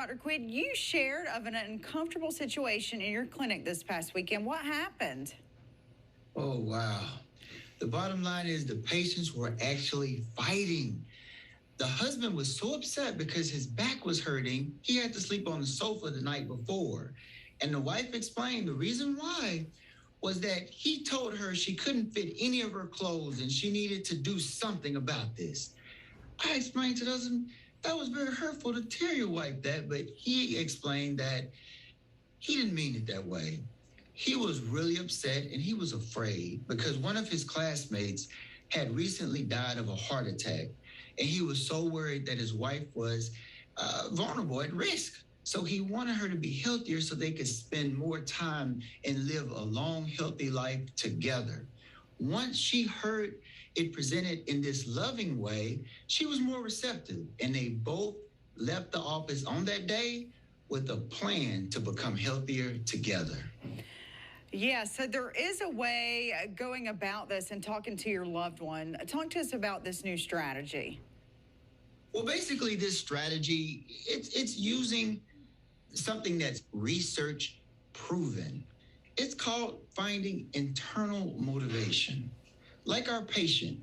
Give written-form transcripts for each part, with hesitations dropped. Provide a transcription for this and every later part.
Dr. Quinn, you shared of an uncomfortable situation in your clinic this past weekend. What happened? Oh, wow. The bottom line is the patients were actually fighting. The husband was so upset because his back was hurting. He had to sleep on the sofa the night before. And the wife explained the reason why was that he told her she couldn't fit any of her clothes and she needed to do something about this. I explained to the husband that was very hurtful to tell your wife that, but he explained that he didn't mean it that way. He was really upset and he was afraid because one of his classmates had recently died of a heart attack. And he was so worried that his wife was vulnerable, at risk. So he wanted her to be healthier so they could spend more time and live a long, healthy life together. Once she heard it presented in this loving way, she was more receptive. And they both left the office on that day with a plan to become healthier together. Yeah, so there is a way going about this and talking to your loved one. Talk to us about this new strategy. Well, basically, this strategy, it's using something that's research proven. It's called finding internal motivation. Like our patient,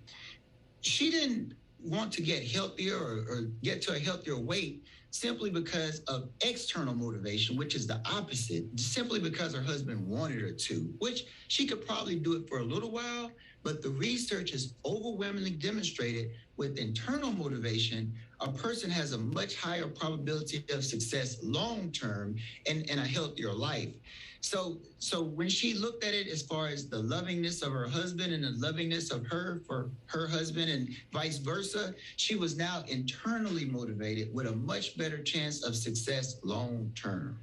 she didn't want to get healthier or get to a healthier weight simply because of external motivation, which is the opposite, simply because her husband wanted her to, which she could probably do it for a little while, but the research has overwhelmingly demonstrated with internal motivation, a person has a much higher probability of success long-term and a healthier life. So when she looked at it as far as the lovingness of her husband and the lovingness of her for her husband and vice versa, she was now internally motivated with a much better chance of success long-term.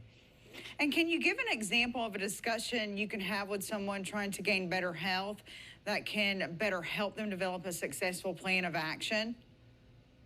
And can you give an example of a discussion you can have with someone trying to gain better health that can better help them develop a successful plan of action?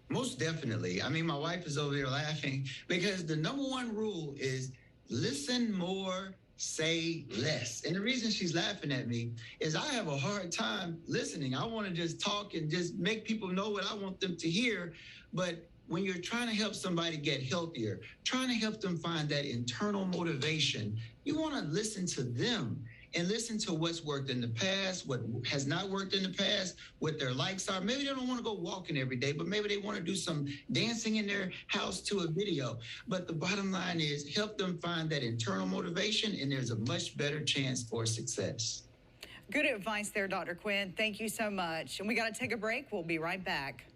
Most definitely. I mean, my wife is over there laughing because the number one rule is listen more, say less. And the reason she's laughing at me is I have a hard time listening. I want to just talk and just make people know what I want them to hear. But when you're trying to help somebody get healthier, trying to help them find that internal motivation, you want to listen to them and listen to what's worked in the past, what has not worked in the past, what their likes are. Maybe they don't want to go walking every day, but maybe they want to do some dancing in their house to a video. But the bottom line is help them find that internal motivation, and there's a much better chance for success. Good advice there, Dr. Quinn. Thank you so much. And we got to take a break. We'll be right back.